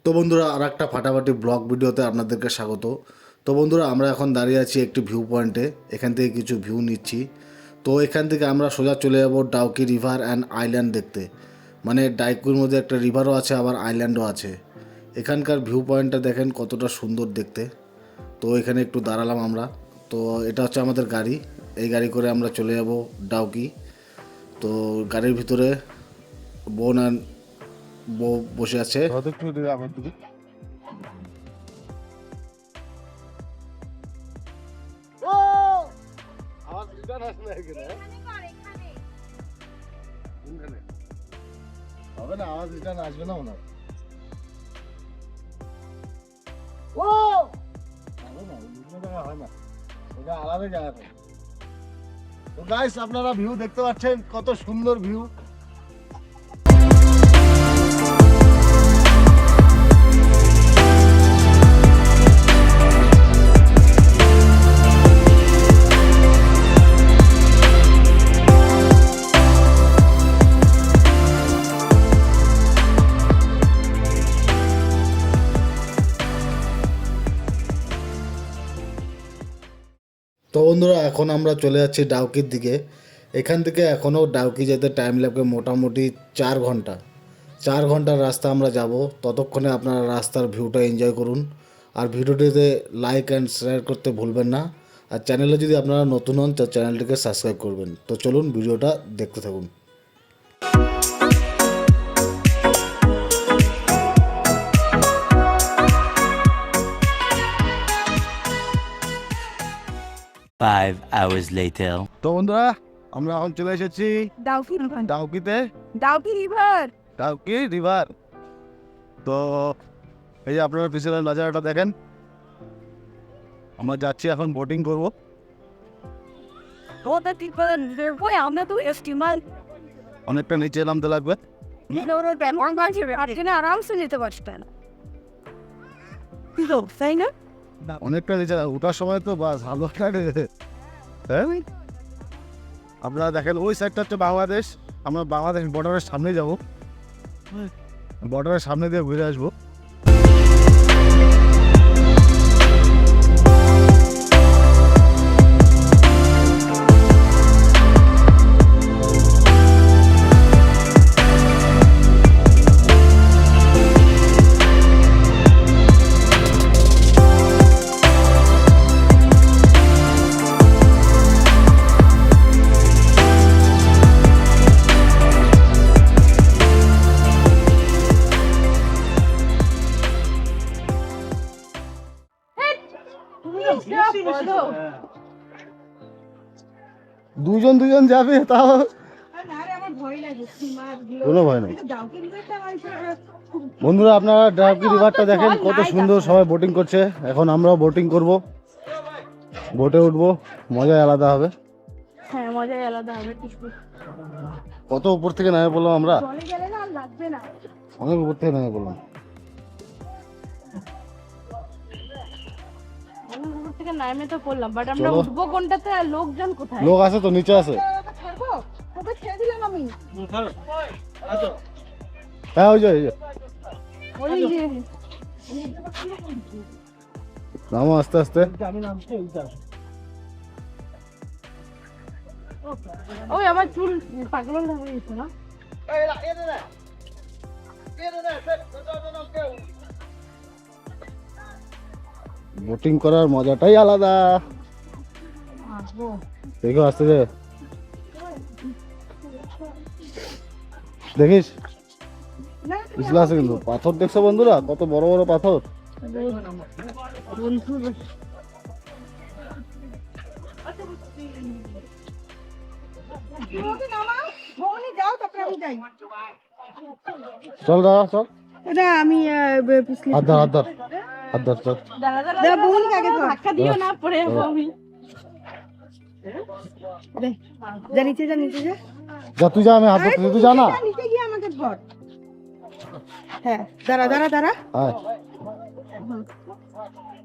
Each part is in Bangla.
তো বন্ধুরা আর একটা ফাটাফাটি ব্লগ ভিডিওতে আপনাদেরকে স্বাগত। তো বন্ধুরা আমরা এখন দাঁড়িয়ে আছি একটি ভিউ পয়েন্টে, এখান থেকে কিছু ভিউ নিচ্ছি। তো এখান থেকে আমরা সোজা চলে যাব ডাউকি রিভার অ্যান্ড আইল্যান্ড দেখতে। মানে ডাউকির মধ্যে একটা রিভারও আছে আবার আইল্যান্ডও আছে। এখানকার ভিউ পয়েন্টটা দেখেন কতটা সুন্দর দেখতে। তো এখানে একটু দাঁড়ালাম আমরা। তো এটা হচ্ছে আমাদের গাড়ি, এই গাড়ি করে আমরা চলে যাব ডাউকি। তো গাড়ির ভিতরে বোন আর বউ বসে আছে। হবে না, আওয়াজ রিটার্ন আসবে না ওনার। আলাদা জায়গা। তো গাইস আপনারা ভিউ দেখতে পাচ্ছেন, কত সুন্দর ভিউ। তো বন্ধুরা এখন আমরা চলে যাচ্ছি ডাউকির দিকে। এখান থেকে এখনও ডাউকি যেতে টাইম লাগবে মোটামুটি 4 ঘন্টার রাস্তা আমরা যাব। ততক্ষণে আপনারা রাস্তার ভিউটা এনজয় করুন। আর ভিডিওটিতে লাইক অ্যান্ড শেয়ার করতে ভুলবেন না। আর চ্যানেলে যদি আপনারা নতুন হন তো চ্যানেলটিকে সাবস্ক্রাইব করবেন। তো চলুন ভিডিওটা দেখতে থাকুন। Five hours later. তো বন্ধুরা আমরা এখন চলে এসেছি ডাউকিতে, ডাউকি রিভার। তো এই যে আপনারা পিছনের নজারাটা দেখেন। আমরা যাচ্ছি এখন বোটিং করব। অনেকটা নিচে নামতে লাগবে, আরামসে যেতে পারতেন, তাই না? অনেকটা নিচে। ওঠার সময় তো বাস ভালো লাগে। হ্যাঁ আপনারা দেখেন ওই সাইডটা হচ্ছে বাংলাদেশ। আমরা বাংলাদেশ বর্ডারের সামনে যাব, বর্ডারের সামনে দিয়ে ঘুরে আসবো। দুজন যাবে, তাও কোনো ভয় নেই। বন্ধুরা আপনারা ডাউকি রিভারটা দেখেন কত সুন্দর, সবাই বোটিং করছে। এখন আমরাও বোটিং করব, বোটে উঠবো, মজাই আলাদা হবে। হ্যাঁ মজাই আলাদা হবে। কত উপর থেকে নেমে পড়লাম আমরা, অনেক উপর থেকে নেমে পড়লাম। নামে তো পড়লাম, বাট আমরা উঠবো কোনটাতে আর লোকজন কোথায়? লোক আছে তো, নিচে আছে। হ্যাঁ ওই যে নামো আস্তে আস্তে। ওই আমার চুল পাগল হয়ে গেছে না। বোটিং করার মজাটাই আলাদা। দেখো আসতে যে দেখিস পিছলে আছে কিন্তু পাথর দেখছো বন্ধুরা, কত বড় বড় পাথর। চল দাদা চল। আমি হাত ধর চল। ধাক্কা দিও না, পড়ে যাবো আমি। যা নিচে যা তুই যা, আমি হাত ধরছি, তুই যা না। নিচে গিয়ে আমাকে ধর। হ্যাঁ দাঁড়া।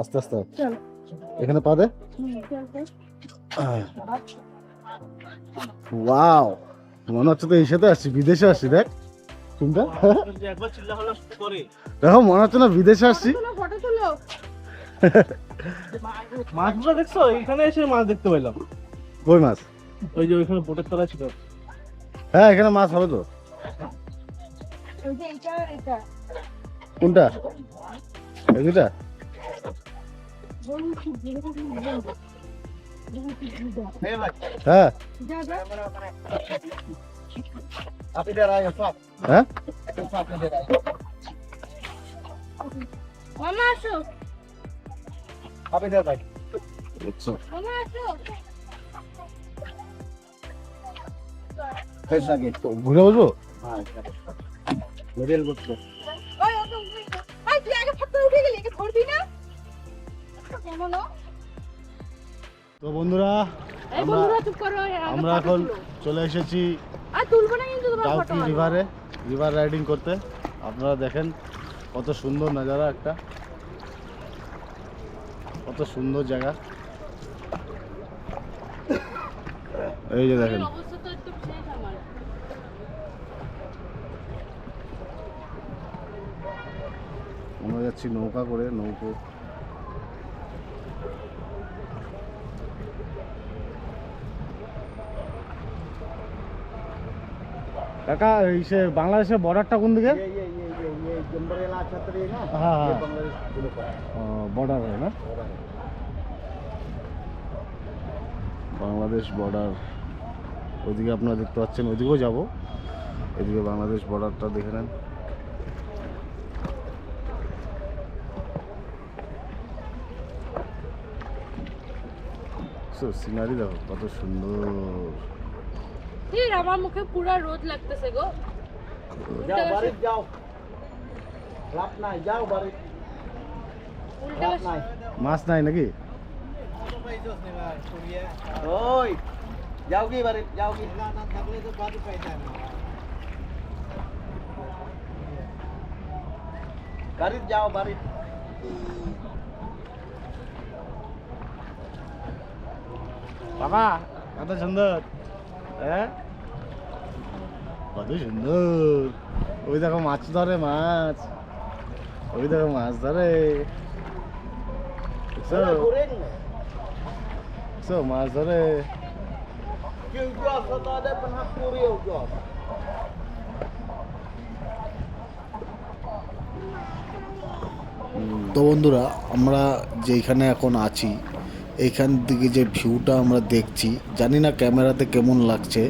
আস্তে আস্তে চল, এখানে পা দে। ওয়াও, মনে হচ্ছে তো এই সাথে আসছি, বিদেশে আসছি। দেখ কোনটা দেখো মনে হচ্ছে না বিদেশে আসছি। ফটো তুলো। মাছগুলো দেখছো? এখানে এসে মাছ দেখতে পেলাম। কই মাছ? ওই যে ওইখানে বোটের তলায় ছিল। হ্যাঁ এখানে মাছ হবে তো। ওই যে এটা কোনটা? এই দুটা? হ্যাঁ হ্যাঁ মামা আসো। বুঝছো? মামা আসো। ঘুরে বসবো? ওই তুই আগে ফটো উঠে গেলি, একে ধরবি না? কেমন? তো বন্ধুরা এই বন্ধুরা চুপ করো। আমরা এখন চলে এসেছি আর তুলবো না কিন্তু তোমার ফটো। ডাউকি রিভার রাইডিং করতে। আপনারা দেখেন কত সুন্দর নজারা, একটা কত সুন্দর জায়গা। এই যে দেখেন অবস্থা তো একটু শেষ আমার। আমরা যাচ্ছি নৌকা করে, নৌকো। কাকা এই সে বাংলাদেশের বর্ডারটা কোন দিকে? হ্যাঁ হ্যাঁ বর্ডার হয় না, বাংলাদেশ বর্ডার। ওইদিকে আপনারা দেখতে পাচ্ছেন, ওইদিকেও যাব। এদিকে বাংলাদেশ বর্ডারটা দেখে নেন। সিনারি দেখো কত সুন্দর। আমার মুখে পুরা রোদ লাগতেছে গো। যাও বাড়ি যাও। লাভ নাই, যাও বাড়ি। মাছ নাই নাকি? ওই যাও কি বাড়ি, যাও কি না থাকলে তো বাড়ি পাইতা না। বাড়ি যাও বাড়ি। বাবা কত সুন্দর, হ্যাঁ কত সুন্দর। ওই দেখো মাছ ধরে, মাছ ওই দেখো মাছ ধরে, দেখছো? দেখছো মাছ ধরে। তো বন্ধুরা আমরা যেখানে এখন আছি, এইখান থেকে যে ভিউটা আমরা দেখছি, জানি না ক্যামেরাতে কেমন লাগছে,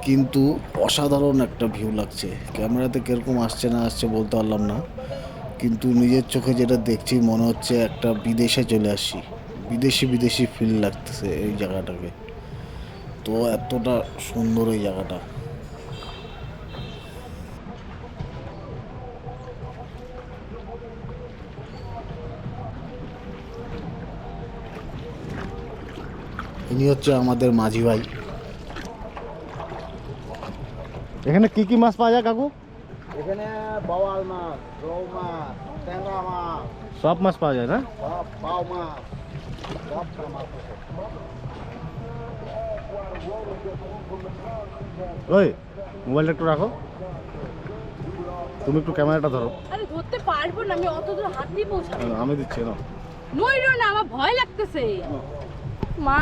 কিন্তু অসাধারণ একটা ভিউ লাগছে। ক্যামেরাতে কীরকম আসছে না আসছে বলতে পারলাম না, কিন্তু নিজের চোখে যেটা দেখছি মনে হচ্ছে একটা বিদেশে চলে আসছি। বিদেশি ফিল লাগতেছে এই জায়গাটাকে। তো এতটা সুন্দর এই জায়গাটা। ইনি হচ্ছে আমাদের মাঝি ভাই। এখানে কি কি মাছ পাওয়া যায় কাকু? এখানে বাওয়াল মাছ, রৌ মাছ, ট্যাংরা মাছ, সব মাছ পাওয়া যায় না? সব পাও মাছ, সব মাছ আছে। ওই মোবাইলটা একটু রাখো, তুমি একটু ক্যামেরাটা ধরো। আরে ধরতে পারবো না, আমি অত দূর হাত দিয়ে পৌঁছাবো। আমি দিচ্ছি না। নইরো না, আমার ভয় লাগতেছে। মা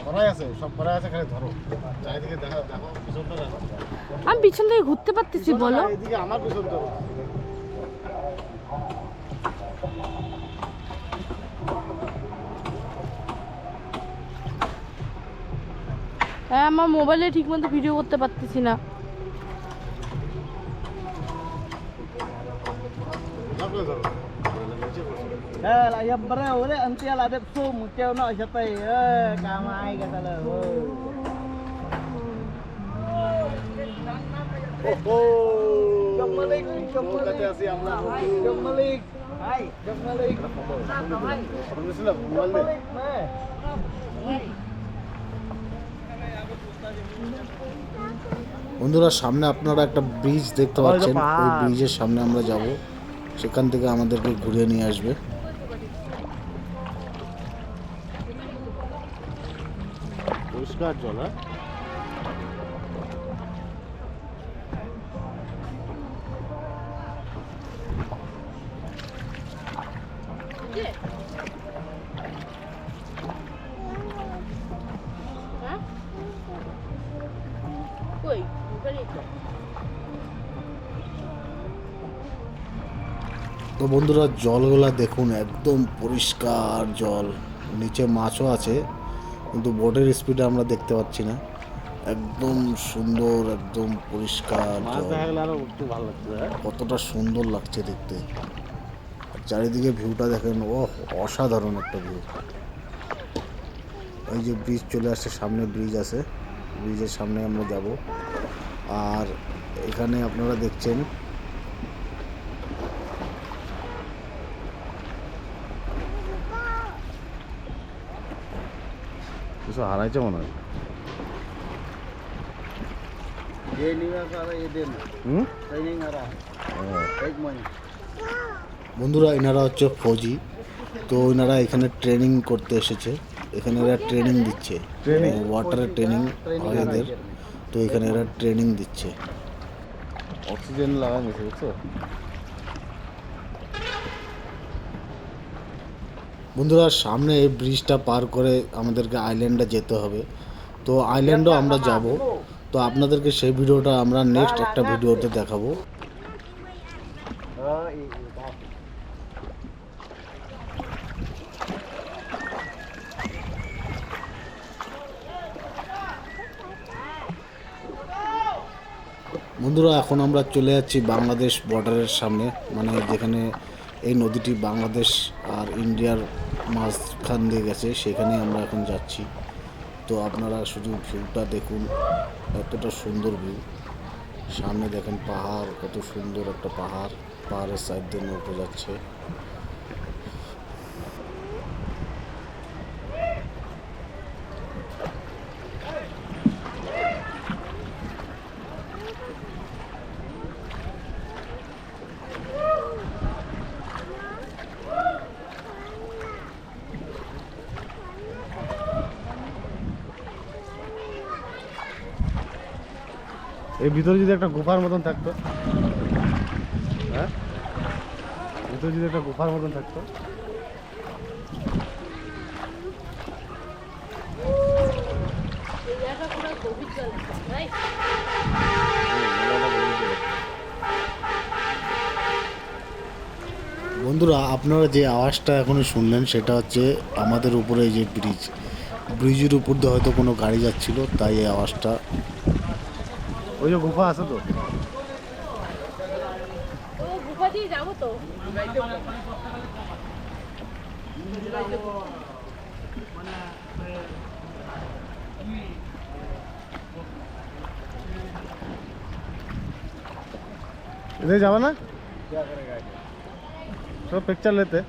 করাই আছে, সব করাই আছে, খালি ধরো। চারিদিকে দেখো, দেখো পিছনটা দেখো। আমি পিছন থেকে ঘুরতে পারতেছি বলো। এদিকে আমার পিছন ধরো। হ্যাঁ আমার মোবাইলে ঠিক মতো ভিডিও করতে পারতেছি না। Lah ya bare ore anti ala de so mukeu no siapa kamai kata lo. Jom Malik, Jom Malik. Jom Malik. Hai, Jom Malik. Jom Malik. বন্ধুরা সামনে আপনারা একটা ব্রিজ দেখতে পাচ্ছেন, ওই ব্রিজের সামনে আমরা যাব, সেখান থেকে আমাদেরকে ঘুরিয়ে নিয়ে আসবে। পরিষ্কার জল। যে হ্যাঁ কই ওখানে তো বন্ধুরা জলগুলা দেখুন একদম পরিষ্কার জল, নিচে মাছও আছে কিন্তু বোটের স্পিডে আমরা দেখতে পাচ্ছি না। একদম সুন্দর, একদম পরিষ্কার জল, কতটা সুন্দর লাগছে দেখতে। আর চারিদিকে ভিউটা দেখেন, ও অসাধারণ একটা ভিউ। এই যে ব্রিজ চলে আসছে, সামনে ব্রিজ আছে, ব্রিজের সামনে আমরা যাব। আর এখানে আপনারা দেখছেন কিছু হারাইছে মনে হয়। বন্ধুরা এনারা হচ্ছে ফৌজি, তো এনারা এখানে ট্রেনিং করতে এসেছে। এখানে এরা ট্রেনিং দিচ্ছে, ওয়াটারের ট্রেনিং হয় এদের, তো এখানে এরা ট্রেনিং দিচ্ছে। অক্সিজেন লাগানো গেছে, বুঝছো বন্ধুরা। সামনে এই ব্রিজটা পার করে আমাদেরকে আইল্যান্ডে যেতে হবে, তো আইল্যান্ডও আমরা যাব। তো আপনাদেরকে সেই ভিডিওটা আমরা নেক্সট একটা ভিডিওতে দেখাবো। বন্ধুরা এখন আমরা চলে যাচ্ছি বাংলাদেশ বর্ডারের সামনে, মানে যেখানে এই নদীটি বাংলাদেশ আর ইন্ডিয়ার মাঝখান দিয়ে গেছে, সেখানে আমরা এখন যাচ্ছি। তো আপনারা শুধু ভিউটা দেখুন, এতটা সুন্দর ভিউ। সামনে দেখেন পাহাড়, কত সুন্দর একটা পাহাড়, পাহাড়ের সাইড দিয়ে নৌকো যাচ্ছে। এর ভিতরে যদি একটা গুফার মতন থাকতো, হ্যাঁ ভিতরে যদি একটা গুফার মতন থাকতো। এই জায়গা পুরো গভীর জল রাইট। বন্ধুরা আপনারা যে আওয়াজটা এখন শুনলেন সেটা হচ্ছে আমাদের উপরে এই যে ব্রিজ, ব্রিজের উপর দিয়ে হয়তো কোনো গাড়ি যাচ্ছিল, তাই এই আওয়াজটা। ওই যে গুফা আছে তো, ও গুফা দিয়ে যাবো তো। इधर जाओ ना, तो पिक्चर लेते।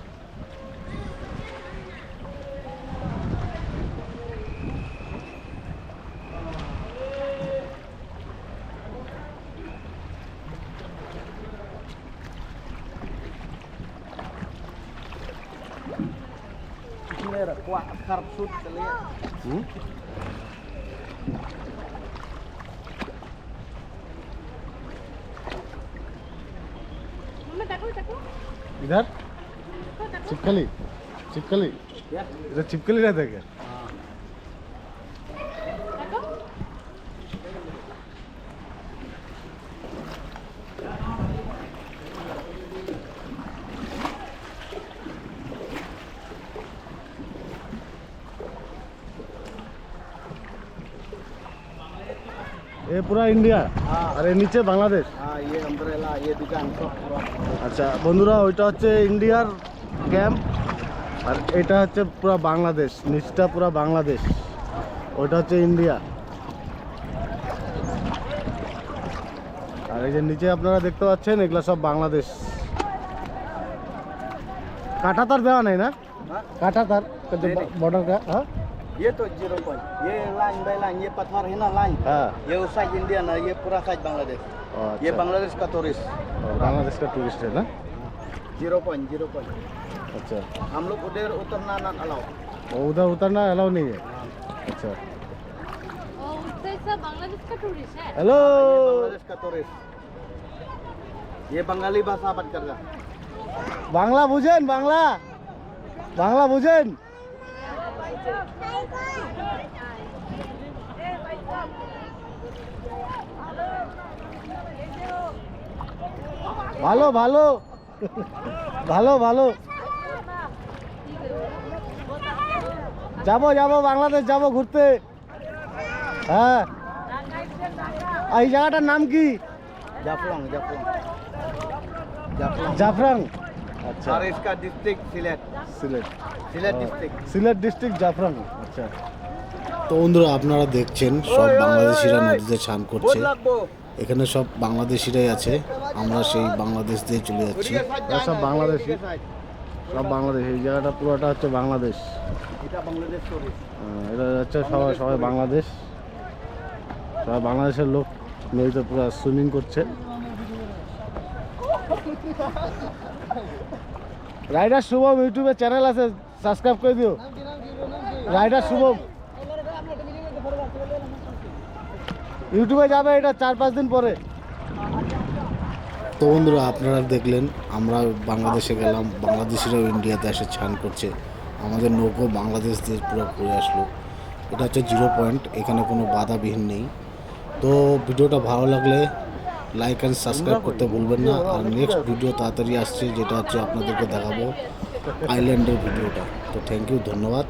मम्मी देखो देखो इधर चिपकली, चिपकली इधर चिपकली रहता है क्या? देखो ये पूरा इंडिया और ये नीचे बांग्लादेश। हाँ ये अम्ब्रेला, ये दुकान सब पूरा। আচ্ছা বন্ধুরা, ওইটা হচ্ছে ইন্ডিয়ার ক্যাম্প আর এটা হচ্ছে পুরো বাংলাদেশ, নিচটা পুরো বাংলাদেশ, ওইটা হচ্ছে ইন্ডিয়া। আর এই যে নিচে আপনারা দেখতে পাচ্ছেন এগুলো সব বাংলাদেশ। কাটা তার দেওয়া নাই না, কাটা তার বর্ডার का। हाँ ये तो 0 पॉइंट, ये लाइन बाय लाइन, ये पत्थर है ना लाइन, हाँ ये उस साइड इंडिया ना, ये पूरा साइड बांग्लादेश। ये बांग्लादेश का टूरिस्ट, बांग्लादेश का टूरिस्ट है ना। 0 पॉइंट, 0 पॉइंट। अच्छा, हम लोग उधर उतरना ना अलाउ। उधर उतरना अलाउ नहीं है। अच्छा ओ उससे सब बांग्लादेश का टूरिस्ट है। हेलो, ये बांग्लादेश का टूरिस्ट, ये बंगाली भाषा बात कर रहा। বাংলা বুঝেন? বাংলা বাংলা বুঝেন? ভালো ভালো ভালো ভালো যাবো বাংলাদেশ যাবো ঘুরতে। হ্যাঁ, এই জায়গাটার নাম কি? জাফলং জাফলং জাফরাং। আচ্ছা, और इसका district Sylhet Sylhet. Sylhet district Sylhet district জাফরাং। আচ্ছা, তো বন্ধুরা আপনারা দেখছেন সব বাংলাদেশিরা নদীতে স্নান করছে। লাগবো এখানে সব বাংলাদেশিরাই আছে, আমরা সেই বাংলাদেশ দিয়ে চলে যাচ্ছি। এরা সব বাংলাদেশি, সব বাংলাদেশ। এই জায়গাটা পুরোটা হচ্ছে বাংলাদেশ। এটা বাংলাদেশ টুরিস্ট এটা হচ্ছে সবাই সবাই বাংলাদেশ, সবাই বাংলাদেশের লোক নদীতে পুরো সুইমিং করছে। রাইডার শুভম ইউটিউবে চ্যানেল আছে, সাবস্ক্রাইব করে দিও। রাইডার শুভম ইউটিউবে যাবে এটা 4-5 দিন পরে। তো বন্ধুরা আপনারা দেখলেন আমরা বাংলাদেশে গেলাম, বাংলাদেশিরাও ইন্ডিয়াতে এসে স্নান করছে। আমাদের নৌকো বাংলাদেশ দিয়ে পুরো ঘুরে আসলো। এটা হচ্ছে 0 পয়েন্ট, এখানে কোনো বাধাবিহীন নেই। তো ভিডিওটা ভালো লাগলে লাইক অ্যান্ড সাবস্ক্রাইব করতে ভুলবেন না। আর নেক্সট ভিডিও তাড়াতাড়ি আসছে, যেটা হচ্ছে আপনাদেরকে দেখাবো আইল্যান্ডের ভিডিওটা। তো থ্যাংক ইউ, ধন্যবাদ।